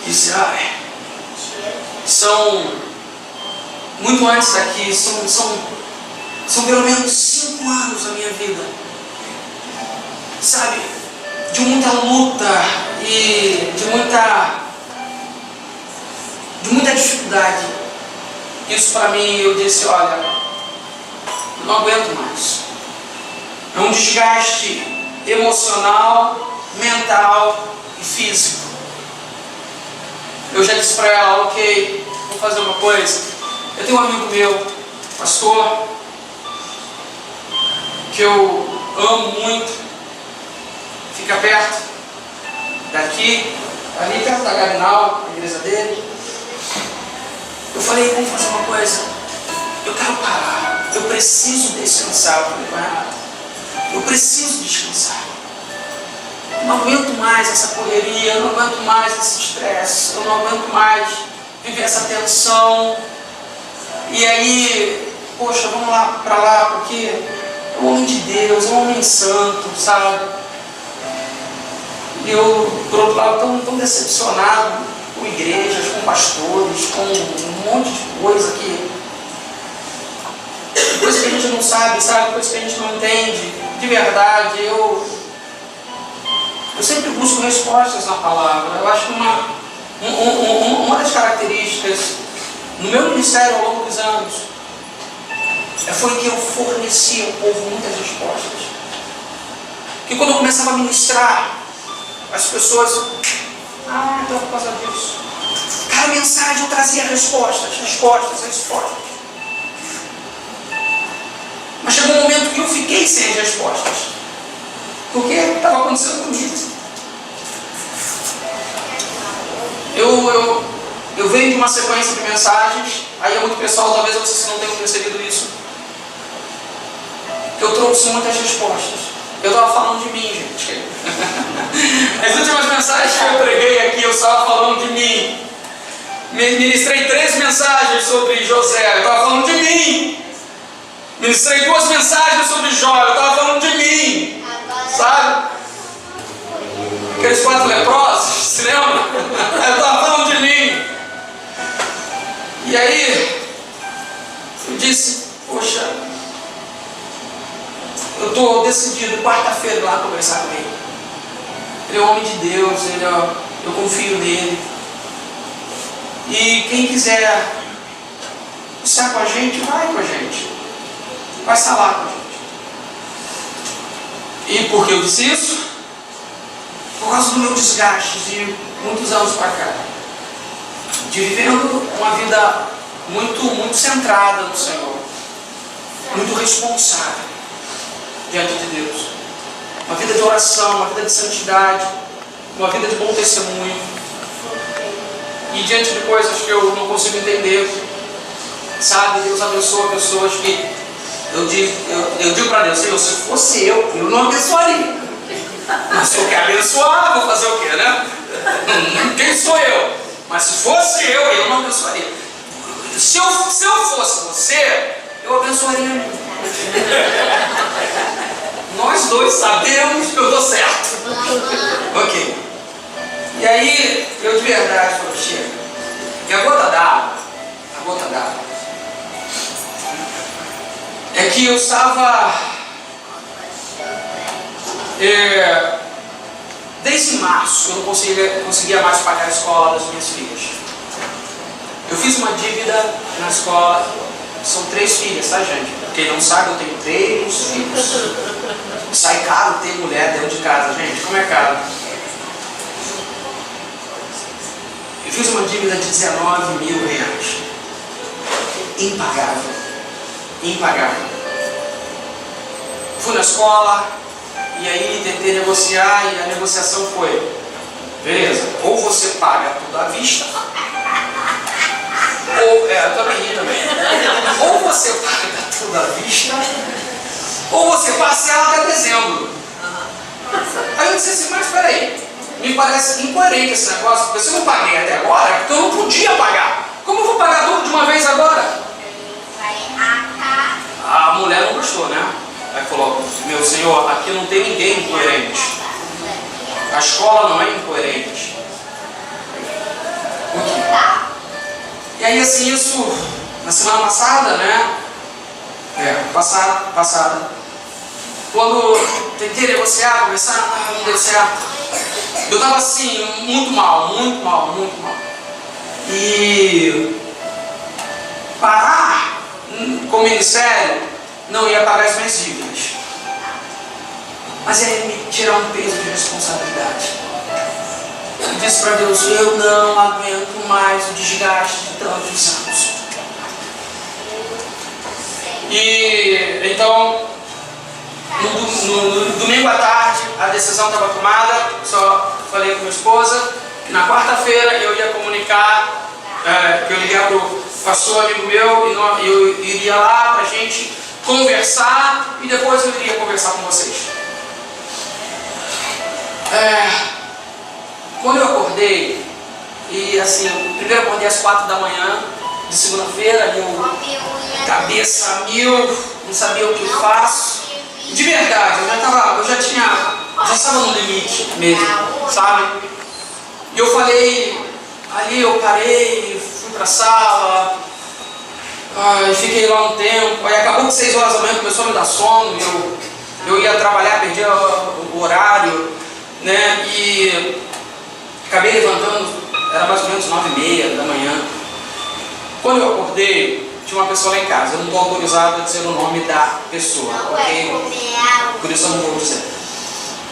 Disse: são muito antes daqui, são pelo menos 5 anos da minha vida, sabe, de muita luta e de muita dificuldade. Isso para mim, eu disse: olha, eu não aguento mais. É um desgaste emocional, mental e físico. Eu já disse para ela: ok, vou fazer uma coisa. Eu tenho um amigo meu, pastor, que eu amo muito, fica perto daqui, ali perto da Garinal, a igreja dele. Eu falei: vamos fazer uma coisa, eu quero parar, eu preciso descansar. Eu falei para ela: eu preciso descansar. Eu não aguento mais essa correria, eu não aguento mais esse estresse, eu não aguento mais viver essa tensão. E aí, poxa, vamos lá para lá, porque é um homem de Deus, é um homem santo, sabe? E eu, por outro lado, tão decepcionado com igrejas, com pastores, com um monte de coisa coisa que a gente não sabe, coisa que a gente não entende. De verdade, eu sempre busco respostas na palavra. Eu acho que uma das características no meu ministério ao longo dos anos foi que eu forneci ao povo muitas respostas. Que quando eu começava a ministrar, as pessoas: então por causa disso. Cada mensagem eu trazia respostas. Mas chegou um momento que eu fiquei sem as respostas, porque estava acontecendo comigo. Eu venho de uma sequência de mensagens, aí é muito pessoal, talvez vocês não tenham percebido isso, que eu trouxe muitas respostas. Eu estava falando de mim, gente. As últimas mensagens que eu preguei aqui, eu estava falando de mim. Ministrei 3 mensagens sobre José, eu estava falando de mim. Ministrei 2 mensagens sobre Jó, eu estava falando de mim. Sabe? Aqueles 4 leprosos, se lembra? Eu estava falando de mim. E aí, eu disse: poxa, eu estou decidido quarta-feira lá conversar com ele. Ele é um homem de Deus, eu confio nele. E quem quiser estar com a gente, vai com a gente. Vai estar lá com a gente. E por que eu disse isso? Por causa do meu desgaste de muitos anos para cá, de vivendo uma vida muito centrada no Senhor, muito responsável diante de Deus, uma vida de oração, uma vida de santidade, uma vida de bom testemunho, e diante de coisas que eu não consigo entender, sabe, Deus abençoa pessoas que eu digo para Deus: Senhor, se fosse eu não abençoaria. Mas se eu quero abençoar, vou fazer o quê, né? Quem sou eu? Mas se fosse eu não abençoaria. Se eu fosse você, eu abençoaria. Nós dois sabemos que eu dou certo. Ok. E aí, eu de verdade falei, chega. E a gota d'água, é que eu estava, desde março, eu não conseguia mais pagar a escola das minhas filhas. Eu fiz uma dívida na escola, são 3 filhas, tá, gente? Quem não sabe, eu tenho 3 filhos. Sai caro ter mulher dentro de casa, gente, como é caro? Eu fiz uma dívida de 19 mil reais. Impagável. Fui na escola e aí tentei negociar e a negociação foi: beleza, ou você paga tudo à vista, ou, eu também ri também. Ou você paga tudo à vista, ou você parcela até dezembro. Aí eu disse assim, mas peraí, me parece incoerente esse negócio, porque se eu não paguei até agora, é porque eu não podia pagar. Como eu vou pagar tudo de uma vez agora? A mulher não gostou, né? Aí falou, meu senhor, aqui não tem ninguém incoerente. A escola não é incoerente. E aí assim, isso na semana passada, né? Passada. Quando tentei negociar, conversar, não deu certo. Eu estava assim, muito mal. E parar com o ministério não ia pagar as minhas dívidas. Mas ia me tirar um peso de responsabilidade. Eu disse para Deus, eu não aguento mais o desgaste de tantos anos. E então, no domingo à tarde, a decisão estava tomada. Só falei com minha esposa que na quarta-feira eu ia comunicar, que eu liguei para o pastor amigo meu, e eu iria lá para a gente conversar, e depois eu iria conversar com vocês. Quando eu acordei, e assim, primeiro eu acordei às 4 da manhã de segunda-feira, cabeça a mil, não sabia o que eu faço. De verdade, eu já estava no limite mesmo, sabe? E eu falei, ali eu parei, fui para a sala, fiquei lá um tempo, aí acabou que 6 horas da manhã começou a me dar sono, eu ia trabalhar, perdia o horário, né? E acabei levantando, era mais ou menos 9h30 da manhã. Quando eu acordei, tinha uma pessoa lá em casa. Eu não estou autorizado a dizer o nome da pessoa, ok? Por isso eu não vou dizer.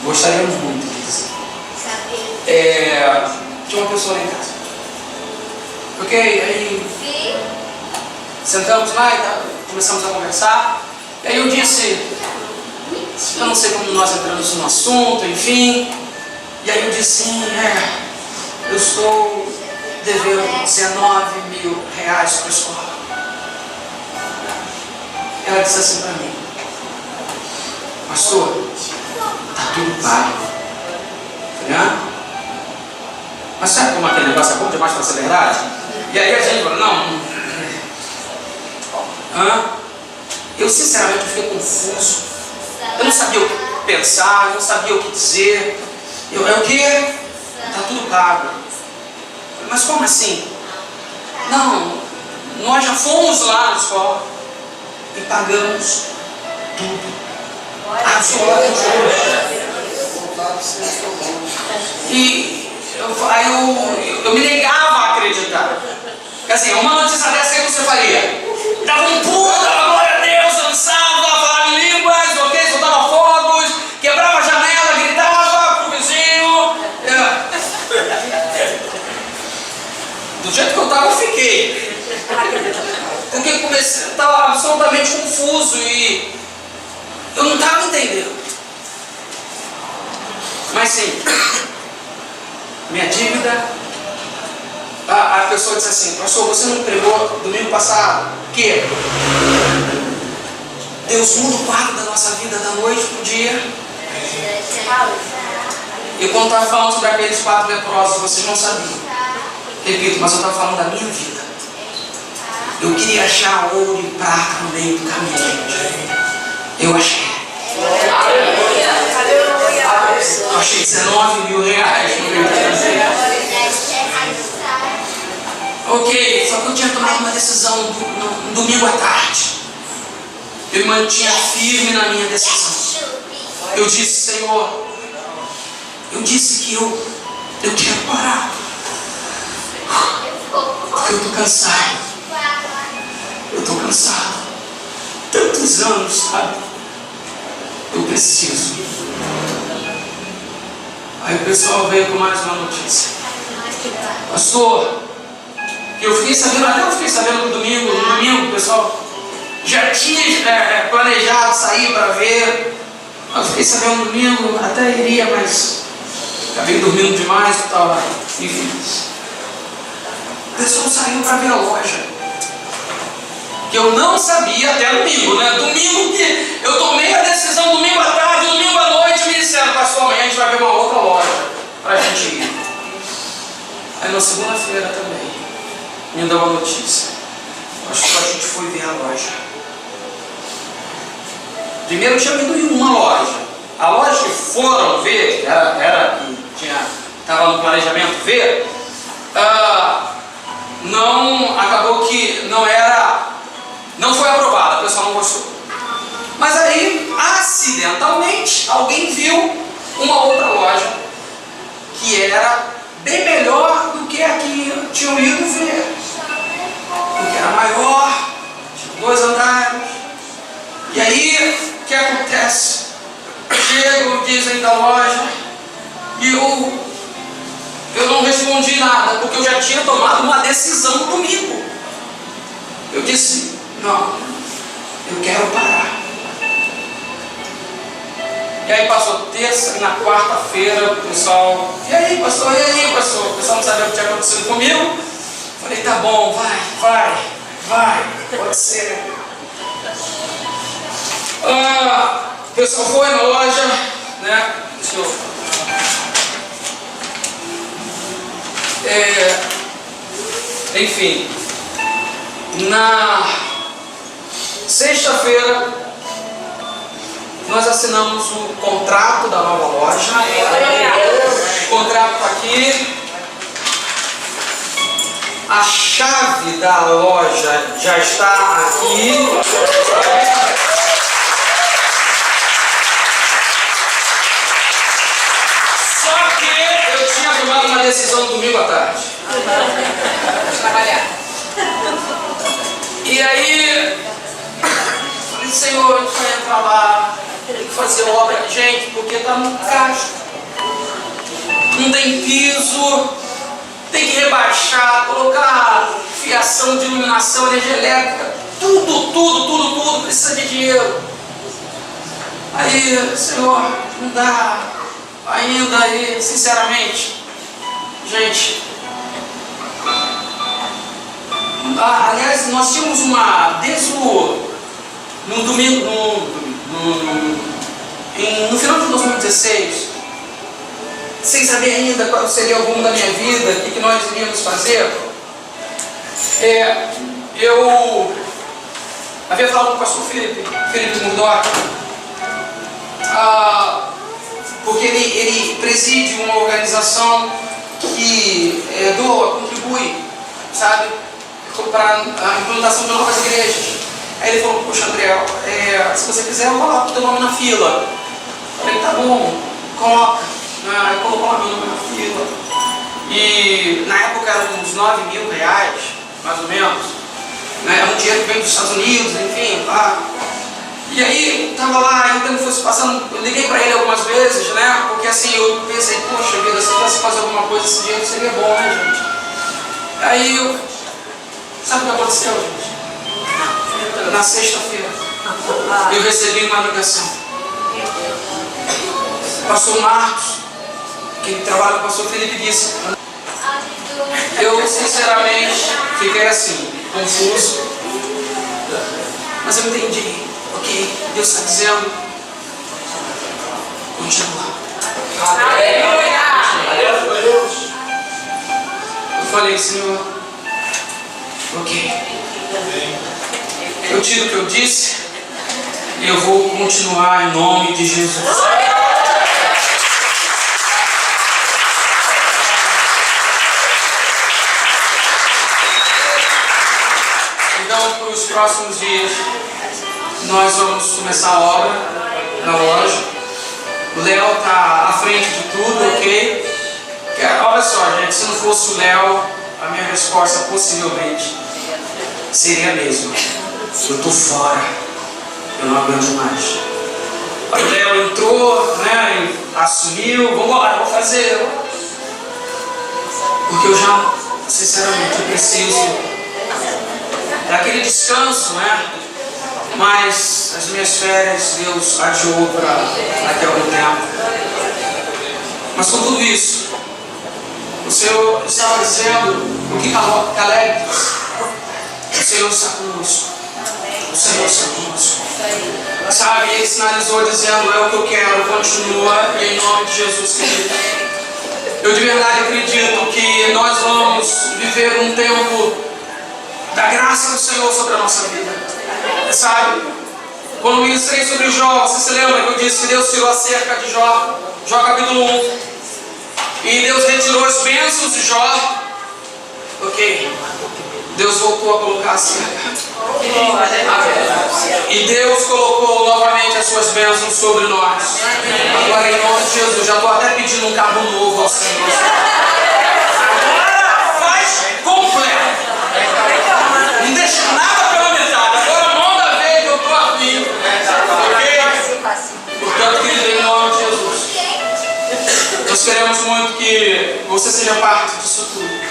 Gostaria muito de dizer. Tinha uma pessoa lá em casa. Ok? Aí sentamos lá e começamos a conversar. E aí eu disse, eu não sei como nós entramos no assunto, enfim. E aí eu disse, eu estou devendo 19 mil reais para a escola. Ela disse assim para mim, pastor, está tudo pago. Falei, mas sabe como aquele negócio é bom demais para ser verdade? E aí a gente falou, eu sinceramente fiquei confuso. Eu não sabia o que pensar, eu não sabia o que dizer. O quê? Está tudo pago. Mas como assim? Não, nós já fomos lá na escola e pagamos tudo. Absolutamente tudo. E eu me negava a acreditar. Porque assim, uma notícia dessa, o que você faria? Dava um pulo, dava glória a Deus, dançava, falava em línguas, ok, soltava fogos, quebrava a janela, gritava pro vizinho. Do jeito que eu estava, eu fiquei. Porque eu estava absolutamente confuso e eu não estava entendendo. Mas sim, minha dívida, a pessoa disse assim, pastor, você não pregou domingo passado que Deus muda o quadro da nossa vida da noite para o dia? E quando estava falando sobre aqueles 4 leprosos, vocês não sabiam. Repito, mas eu estava falando da minha vida. Eu queria achar ouro e prata no meio do caminho, gente. Eu achei. Eu achei Tinha 19 mil reais no meio de trazer. Ok, só que eu tinha tomado uma decisão no domingo à tarde. Eu me mantinha firme na minha decisão. Eu disse, Senhor, eu disse que eu quero parar. Porque eu estou cansado. Eu estou cansado. Tantos anos, sabe? Eu preciso. Aí o pessoal veio com mais uma notícia. Pastor, eu fiquei sabendo no domingo o pessoal já tinha planejado sair para ver. Eu fiquei sabendo no domingo, até iria, mas acabei dormindo demais e tal. Enfim. O pessoal saiu para ver a loja. Que eu não sabia até domingo, né? Domingo que eu tomei a decisão, domingo à tarde, domingo à noite, me disseram, pastor, amanhã a gente vai ver uma outra loja para a gente ir. Aí na segunda-feira também, me deu uma notícia. Acho que a gente foi ver a loja. Primeiro eu tinha ido em uma loja. A loja que foram ver, estava no planejamento ver, acabou que não foi aprovada, o pessoal não gostou. Mas aí, acidentalmente, alguém viu uma outra loja que era bem melhor do que a que tinham ido ver. Porque era maior, tinha 2 andares. E aí, o que acontece? Chegam, dizem da loja, e eu não respondi nada, porque eu já tinha tomado uma decisão no domingo. Eu disse, não, eu quero parar. E aí passou terça, e na quarta-feira o pessoal, e aí pastor, o pessoal não sabia o que tinha acontecido comigo. Falei, tá bom, vai, pode ser. O pessoal foi na loja, né? Deixa eu... enfim, na sexta-feira nós assinamos o contrato da nova loja. O contrato está aqui. A chave da loja já está aqui. Só que eu tinha tomado uma decisão no domingo à tarde. Trabalhar. E aí, falei, Senhor, a gente vai entrar lá, tem que fazer obra, gente, porque está no caixa. Não tem piso, tem que rebaixar, colocar fiação de iluminação, energia elétrica, tudo precisa de dinheiro. Aí, Senhor, não dá ainda aí, sinceramente, gente. Aliás, nós tínhamos no final de 2016, sem saber ainda qual seria o rumo da minha vida, o que nós iríamos fazer, eu havia falado com o pastor Felipe Murdock, porque ele preside uma organização que contribui, sabe, para a implantação de novas igrejas. Aí ele falou, poxa, André, se você quiser eu coloco o teu nome na fila. Eu falei, tá bom, coloca. Aí colocou meu nome na fila. E na época eram uns 9 mil reais, mais ou menos. Era um dinheiro que veio dos Estados Unidos, enfim. E aí, estava lá, então fosse passando, eu liguei para ele algumas vezes, né? Porque assim, eu pensei, poxa vida, se eu fosse fazer alguma coisa, esse dinheiro seria bom, né, gente? Aí, sabe o que aconteceu, gente? Na sexta-feira, eu recebi uma ligação. O pastor Marcos, que trabalha com o pastor Felipe, disse. Eu, sinceramente, fiquei assim, confuso. Mas eu entendi. Ok, Deus está dizendo, continua. Eu falei, Senhor, ok, eu tiro o que eu disse e eu vou continuar em nome de Jesus. Então, para os próximos dias, nós vamos começar a obra na loja. O Léo está à frente de tudo, ok? Olha só, gente, se não fosse o Léo, a minha resposta possivelmente seria a mesma. Eu estou fora, eu não aguento mais. O Léo entrou, né, e assumiu, vamos embora, vou fazer. Porque eu já, sinceramente, eu preciso daquele descanso, né? Mas as minhas férias Deus adiou para daqui a algum tempo. Mas com tudo isso, o Senhor estava dizendo o que Caleb disse. O Senhor está conosco. O Senhor está conosco. Sabe, ele sinalizou dizendo: é o que eu quero, continua, e em nome de Jesus, querido. Eu de verdade acredito que nós vamos viver um tempo da graça do Senhor sobre a nossa vida. Sabe, quando ministrei sobre Jó, você se lembra que eu disse que Deus tirou a cerca de Jó, Jó capítulo 1, e Deus retirou as bênçãos de Jó, ok? Deus voltou a colocar a cerca, e Deus colocou novamente as suas bênçãos sobre nós. Agora, em nome de Jesus, já estou até pedindo um carro novo ao Senhor. Agora faz completo, não deixa nada pela metade. Agora manda ver que eu estou afim, ok? Portanto, querido, em nome de Jesus, nós queremos muito que você seja parte disso tudo.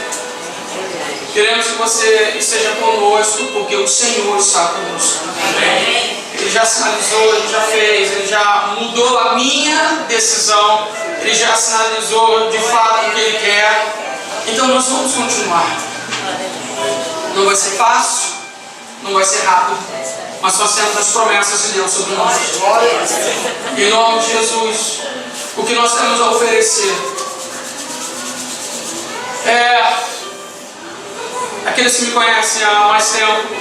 Queremos que você esteja conosco, porque o Senhor está conosco. Ele já sinalizou, Ele já fez, Ele já mudou a minha decisão, Ele já sinalizou de fato o que Ele quer. Então nós vamos continuar. Não vai ser fácil, não vai ser rápido, mas nós temos as promessas de Deus sobre nós. Em nome de Jesus, o que nós temos a oferecer é... Aqueles que me conhecem há mais tempo,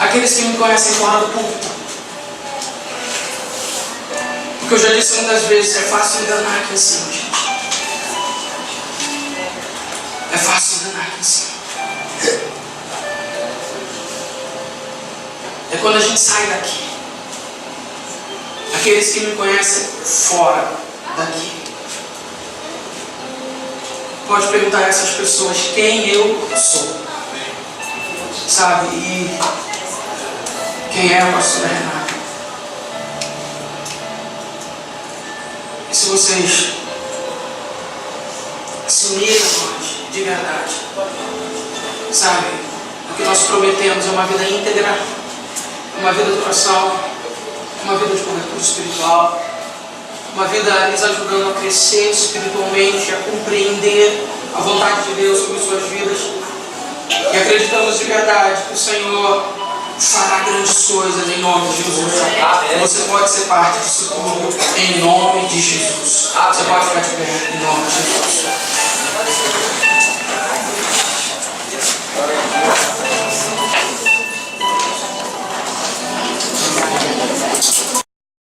aqueles que me conhecem fora do púlpito, porque eu já disse muitas vezes, é fácil enganar aqui em cima, gente. É fácil enganar aqui em cima. É quando a gente sai daqui. Aqueles que me conhecem fora daqui, pode perguntar a essas pessoas quem eu sou, sabe? E quem é a pastora Renata. E se vocês assumirem nós de verdade, sabe? O que nós prometemos é uma vida íntegra, uma vida de oração, uma vida de cobertura espiritual, uma vida lhes ajudando a crescer espiritualmente, a compreender a vontade de Deus sobre suas vidas. E acreditamos de verdade que o Senhor fará grandes coisas em nome de Jesus. Você pode ser parte disso tudo em nome de Jesus. Você pode ficar de pé em nome de Jesus.